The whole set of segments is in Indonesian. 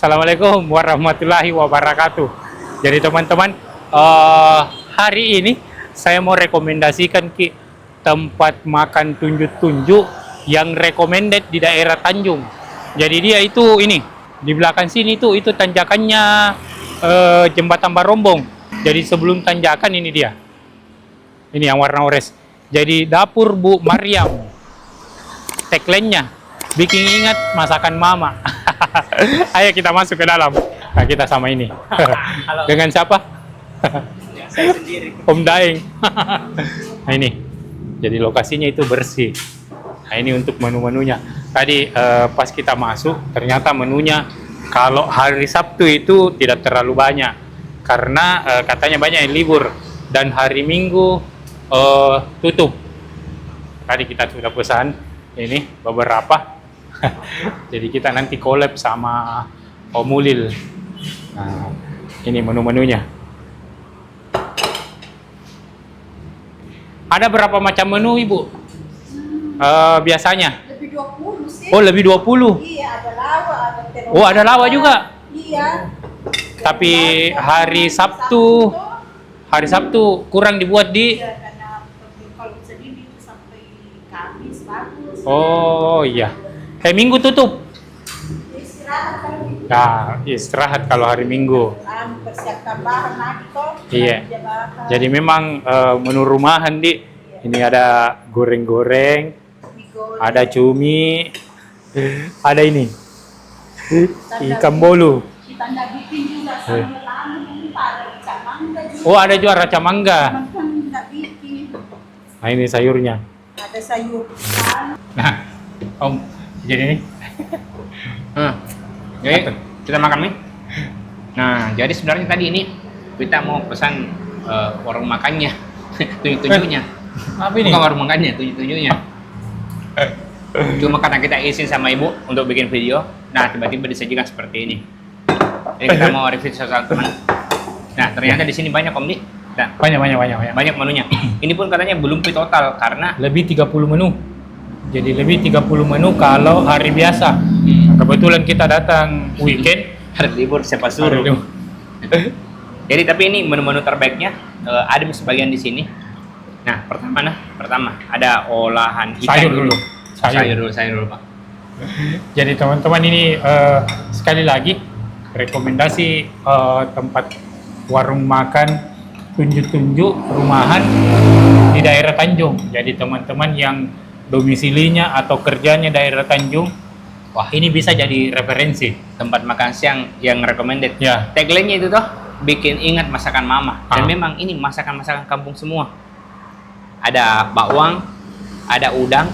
Assalamualaikum warahmatullahi wabarakatuh. Jadi teman-teman, hari ini saya mau rekomendasikan ke tempat makan tunjuk-tunjuk yang recommended di daerah Tanjung. Jadi dia itu ini di belakang sini tuh itu tanjakannya Jembatan Barombong. Jadi sebelum tanjakan ini dia. Ini yang warna orange. Jadi dapur Bu Maryam. Tagline-nya bikin ingat masakan mama. Ayo kita masuk ke dalam. Nah, kita sama ini. Halo. Dengan siapa? Saya sendiri. Om Daeng. Nah ini. Jadi lokasinya itu bersih. Nah ini untuk menu-menunya. Tadi pas kita masuk, ternyata menunya kalau hari Sabtu itu tidak terlalu banyak. Karena katanya banyak yang libur. Dan hari Minggu tutup. Tadi kita sudah pesan ini beberapa. Jadi kita nanti collab sama Om Ulil. Nah, ini menu-menunya. Ada berapa macam menu, Ibu? Biasanya? Lebih 20 sih. Oh, lebih 20. Iya, ada lawa, ada terong. Oh, ada lawa juga. Iya. Tapi hari Sabtu kurang dibuat di. Iya, karena kalau bisa di sampai Kamis bagus. Oh, iya. Minggu tutup. Istirahat kan. Nah, istirahat kalau hari Minggu. Persiapkan bahan lagi toh. Iya. Dia bakar. Jadi memang menu rumahan, Di. Ini ada goreng-goreng, Mie goreng. ada cumi, ada ini. Ikan bolu. Ditanda bikin juga sambil lama ada ikan mangga juga. Oh, ada juga raca mangga. Cuman kan nggak bikin. Nah, ini sayurnya. Ada sayur. Nah, Om, jadi ini. jadi kita makan nih. Nah, jadi sebenarnya tadi ini kita mau pesan warung makannya, tunjuk-tunjuknya. Apa ini? Bukan warung makannya, tunjuk-tunjuknya. Cuma karena kita izin sama ibu untuk bikin video, nah tiba-tiba disajikan seperti ini. Jadi kita mau review soal teman. Nah, ternyata di sini banyak Om Di. Nah, banyak menunya. Ini pun katanya belum total karena Lebih 30 menu. Jadi lebih 30 menu kalau hari biasa. Kebetulan kita datang weekend. hari libur siapa Hari suruh. libur. Jadi tapi ini menu-menu terbaiknya ada sebagian di sini. Nah, pertama ada olahan ikan. Sayur dulu. Sayur dulu, Pak. Jadi teman-teman ini sekali lagi rekomendasi tempat warung makan tunjuk-tunjuk rumahan di daerah Tanjung. Jadi teman-teman yang domisilinya atau kerjanya daerah Tanjung, wah ini bisa jadi referensi. Tempat makan siang yang recommended. Ya. Tagline-nya itu toh bikin ingat masakan mama. Dan Ah. memang ini masakan-masakan kampung semua. Ada bawang, ada udang,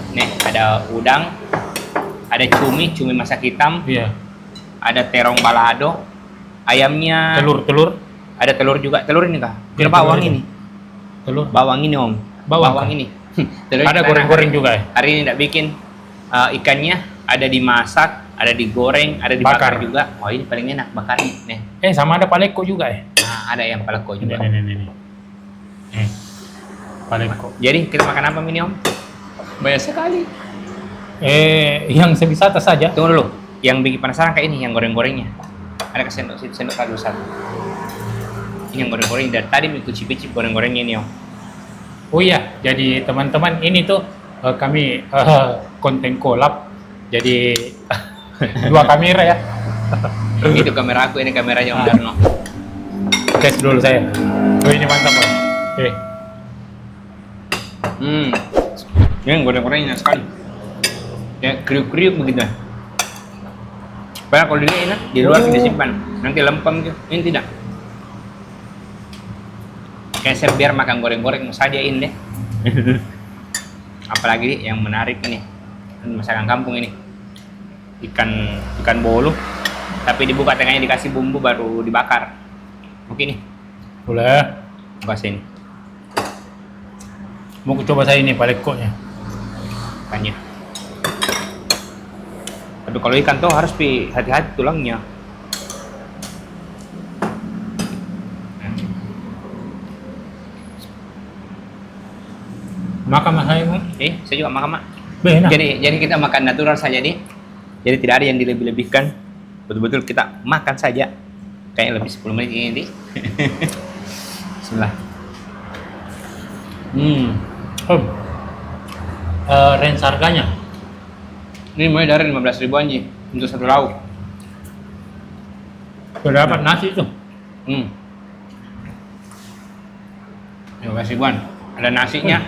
ada cumi masak hitam, Iya. ada terong balado, ayamnya, Telur. ada telur juga. Telur ini kah? Iya, Bawang telur ini. Telur. Bawang ini Om. Bawang kah? ini. Telur Ada kita goreng-goreng juga ya. Hari ini tidak bikin ikannya ada dimasak, ada digoreng, ada dibakar Bakar. juga. Oh ini paling enak bakarnya. Nih. Sama ada paleko juga ya. Nah, ada yang paleko juga. Ini. Paleko. Jadi kita makan apa ini Om? Banyak sekali. Yang sewisata saja. Tunggu dulu. Yang bikin penasaran kayak ini yang goreng-gorengnya. Ada ke sendok kado satu. Ini yang goreng-goreng dari tadi cicip-cicip goreng-gorengnya ini Om. Oh iya, jadi teman-teman ini tuh kami konten collab. Jadi dua kamera ya. Itu kamera aku, ini kameranya Om Darno. Tes dulu saya. Oh ini mantap Om. Ini yang goreng-gorengnya sekali. Ya kriuk-kriuk begitu. Padahal kalau dilihat enak, di luar disimpan, nanti lempem gitu. Ini tidak. Kayak saya biar makan goreng-goreng sajain deh. Apalagi yang menarik ini, masakan kampung ini. Ikan bolu, tapi dibuka tengahnya dikasih bumbu baru dibakar. Oke nih, Boleh. buka sini. Mau coba saya ini palekonya. Ikannya. Tapi kalau ikan tuh harus hati-hati tulangnya. Makan mas saya Bang. Saya juga makan mak. Enak. Jadi kita makan natural saja nih. Jadi tidak ada yang dilebih-lebihkan. betul-betul kita makan saja. Kayaknya lebih 10 menit ini. Bismillah. Range harganya Ini mulai dari 15 ribuan Ji untuk satu lauk. sudah dapat nasi tuh. 15 ribuan. Ada nasinya,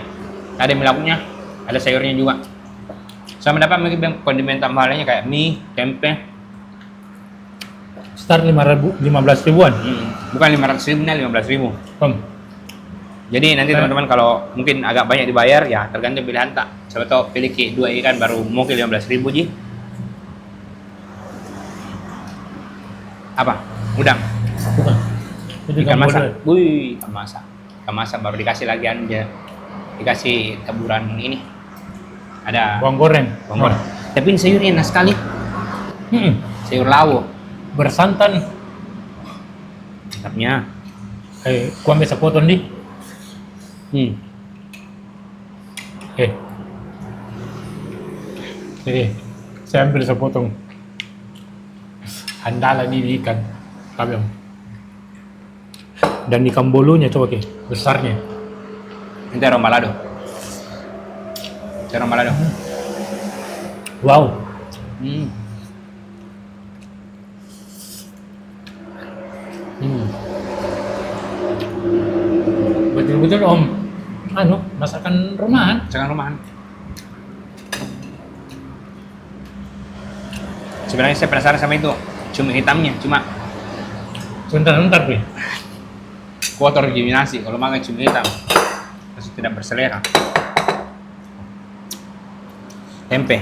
ada mie lauknya, ada sayurnya juga. Sama dapat mungkin kondimen tambahannya kayak mie, tempe. Start 15 ribuan. Bukan 500 ribu, 15 ribu. Jadi nanti Nah. teman-teman kalau mungkin agak banyak dibayar ya tergantung pilihan tak. Coba tau pilih ki 2 ikan baru mungkin 15 ribu Ji. Apa? Udang. Bukan. Itu Ikan masak. gambol. Wih, ikan masak. Ikan masak baru dikasih lagi aja. Dikasih taburan ini. Ada Bawang goreng. bawang goreng. Tapi ini sayurnya enak sekali. Sayur lawo. Bersantan. Mantapnya. Ku ambil sepotong di. Jadi saya ambil sepotong. Andalan ini ikan. Kabel. Dan ikan bolunya coba ke besarnya. Ini terong balado. Terong balado. Wow. Betul-betul Om. Masakan rumahan. Jangan rumahan. Sebenarnya saya penasaran sama itu cumi hitamnya, cuma Bentar, Pi. kotor gini nasi kalau makan cumi hitam pasti tidak berselera. Tempe.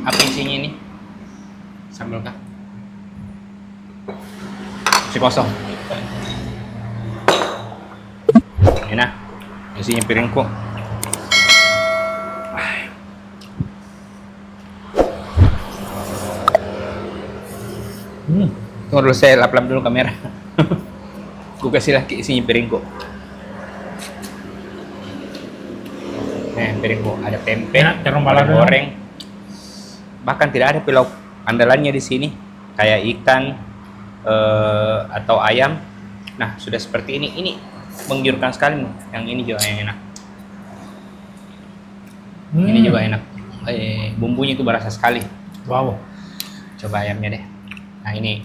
Apa isinya ini? Sambal kah? Masih kosong. Enak. Isinya piringku. Tunggu dulu, saya lap-lap dulu kamera. Ku kasih lagi isinya piringku. Piringku ada tempe, Enak, terong ada balado. goreng. Bahkan tidak ada pilau andalannya di sini, kayak ikan atau ayam. Nah, sudah seperti ini. Ini menggiurkan sekali nih. Yang ini juga yang enak. Ini juga enak. Bumbunya itu berasa sekali. Wow. Coba ayamnya deh. Nah, ini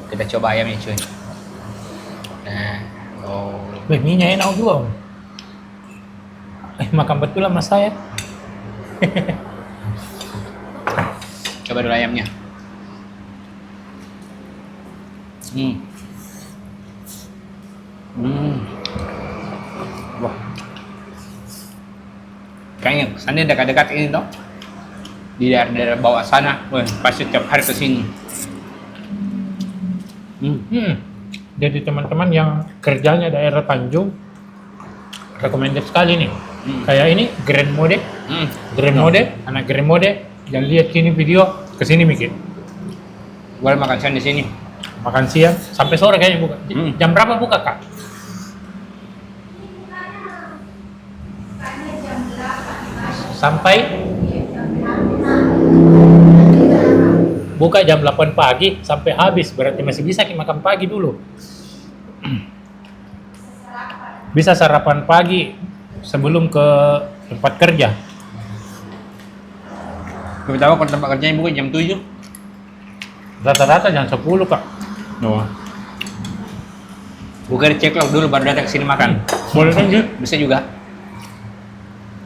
kita coba ayamnya cuy. Nah, Minyak enak juga Om. Makan betul sama saya. coba dulu ayamnya. Wah, kayaknya sana dekat-dekat ini toh, di daerah bawah sana. Wah, pasti tiap hari ke sini. Jadi teman-teman yang kerjanya daerah Tanjung, recommended sekali nih. Kayak ini Grand Mode, anak Grand Mode. Yang lihat sini video, kesini mikir. Boleh makan siang di sini. Makan siang sampai sore kayaknya buka. Jam berapa buka Kak? Sampai buka jam 8 pagi sampai habis, berarti masih bisa kita makan pagi dulu. Bisa sarapan pagi sebelum ke tempat kerja. Kita tahu kalau tempat kerjanya buka jam 7. Rata-rata jam 10 Kak. Buka cek log dulu baru datang ke sini makan. Boleh kan Ju? Bisa juga.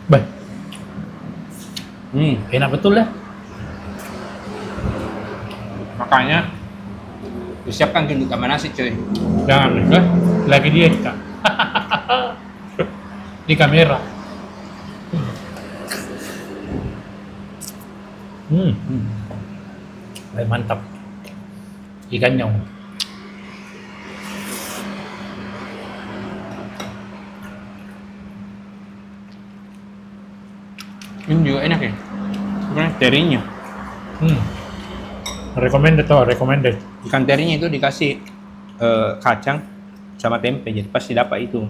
Bah. Enak betul ya. Makanya disiapkan untuk tambah nasi cuy. Jangan ya. Lagi diet Kak. Di kamera. Mantap. Ikannya. Ini juga enak ya. Bukan terinya. Recommended. Ikan terinya itu dikasih kacang sama tempe, jadi pasti dapat itu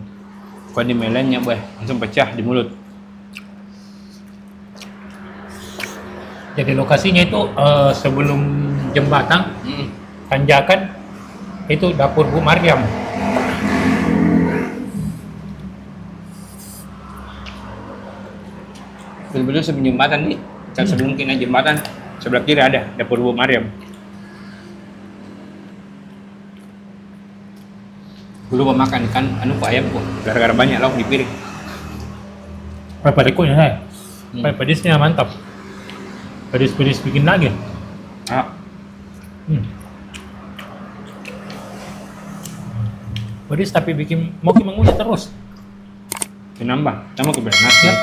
kondimennya, langsung pecah di mulut. Jadi lokasinya itu sebelum jembatan Hmm. tanjakan itu dapur Bu Maryam. Betul-betul sebelum jembatan nih. Dan sebelum kena jembatan sebelah kiri ada dapur Bu Maryam. Dulu mau makan kan anu kok ayam kok gara-gara banyak lauk di piring. Pedasnya saya. Hmm. Pedasnya mantap. Pedis bikin lagi. Ah, Pedis tapi bikin mau mengunyah terus. nambah. Sama ke nasi. Ya.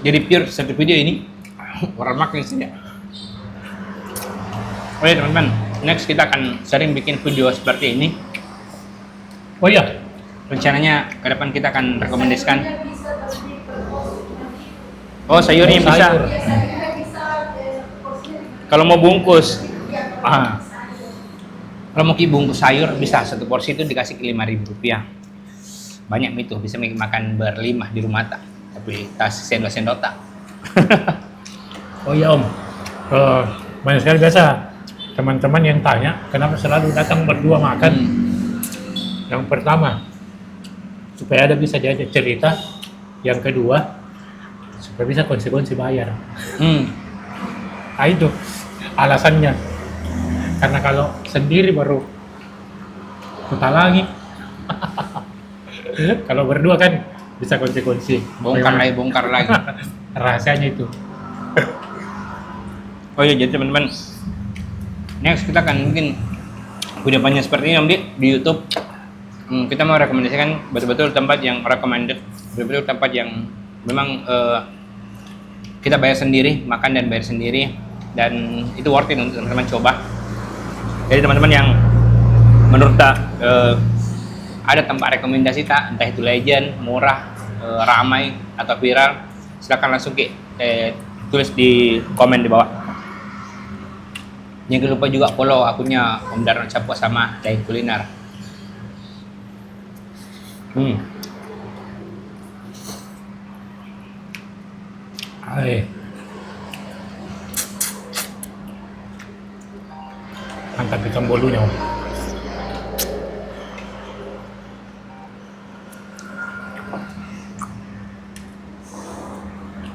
Jadi pure satu video ini orang makan saja. Oke teman-teman, next kita akan sering bikin video seperti ini. Oh iya, Rencananya ke depan kita akan rekomendasikan. Oh sayurnya bisa. sayur. Kalau mau bungkus, kalau mau bungkus sayur bisa satu porsi itu dikasih ke 5.000 rupiah. Banyak itu bisa makan berlima di rumah tak. Tapi tas sendok tak. Oh iya Om, banyak sekali biasa teman-teman yang tanya kenapa selalu datang berdua makan. Yang pertama, supaya ada bisa diajak cerita. Yang kedua, supaya bisa konsekuensi bayar. Nah itu alasannya. Karena kalau sendiri baru kota lagi. Kalau berdua kan bisa konsekuensi. Bongkar lagi. Rahasianya itu. Oh iya jadi teman-teman, next kita akan mungkin udah banyak seperti ini Om di YouTube. Kita mau rekomendasikan betul-betul tempat yang recommended, betul-betul tempat yang memang kita bayar sendiri, makan dan bayar sendiri, dan itu worth it untuk teman-teman coba. Jadi teman-teman yang menurut ada tempat rekomendasi tak, entah itu legend, murah, ramai atau viral, silakan langsung tulis di komen di bawah. Jangan lupa juga follow akunnya Om Darno Capo sama Cai Kuliner. Hai. Mantap ikan bolunya Om.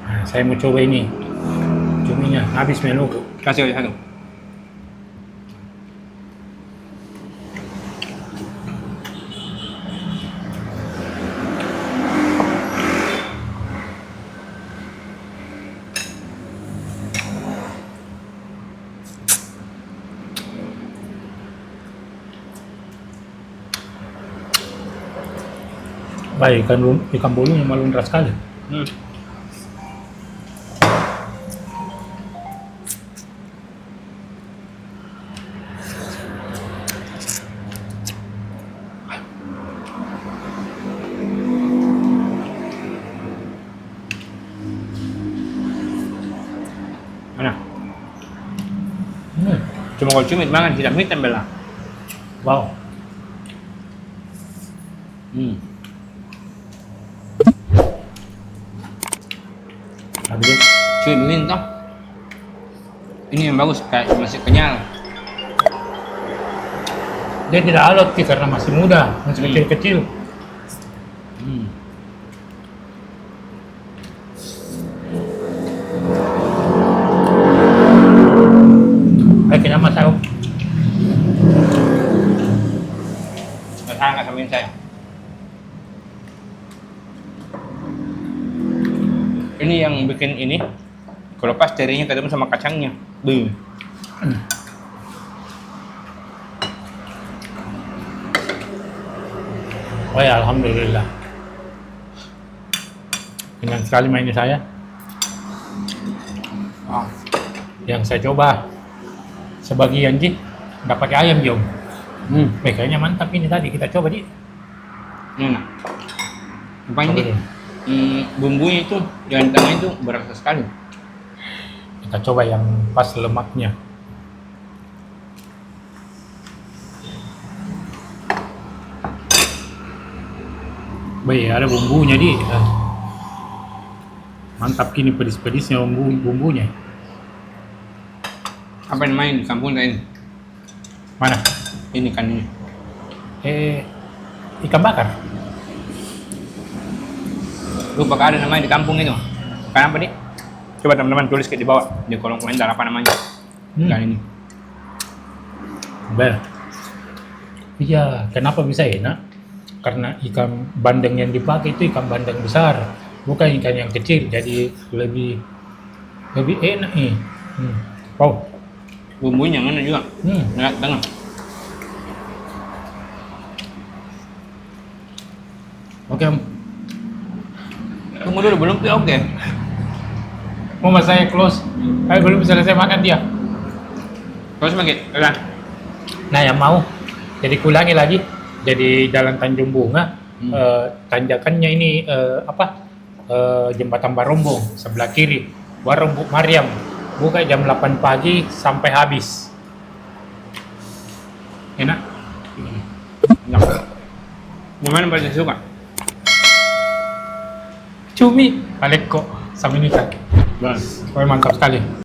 Nah, saya mau coba ini. Cuminya habis menu. Kasih aja satu. Baik, ikan bolunya malu deras sekali. Mana? Cuma kalau cumi mangan tidak mie tembel lah. Wow. Habis Cuy mie toh. Ini yang bagus kayak masih kenyal. dia tidak alot sih karena masih muda, masih kecil-kecil. Kayaknya mas aku. Nggak samain saya. Ini yang bikin ini kalau pas terinya ketemu sama kacangnya. Oh ya, alhamdulillah. Kenyang sekali mainnya saya. Yang saya coba sebagian Ji, nggak pakai ayam Jom. Kayaknya mantap ini tadi kita coba Ji. Apa ini? Bumbunya itu yang tengah itu berasa sekali. Kita coba yang pas lemaknya. Baik, ada bumbunya Di. Mantap gini pedis-pedisnya bumbunya. Apa namanya di kampung lain? Mana? Ini kan ini. Ikan bakar. Lupa ada namanya di kampung itu. Kan apa nih? Coba teman-teman tulis di bawah di kolom komentar apa namanya. Ikan ini. Bel. Iya, kenapa bisa enak? Karena ikan bandeng yang dipakai itu ikan bandeng besar, bukan ikan yang kecil, jadi lebih enak nih. Wow. Bumbunya mana juga. Enak banget. Oke, Om. Tunggu dulu belum oke. Mau saya close. Belum selesai makan dia. Terus lagi, udah. Nah, yang mau jadi kulangi lagi. Jadi Jalan Tanjung Bunga, tanjakannya ini Jembatan Barombong sebelah kiri. Warung Bu Mariam buka jam 8 pagi sampai habis. Enak. Gimana paling suka? Cumi, paleko, sama ini kan. Wah, mantap sekali.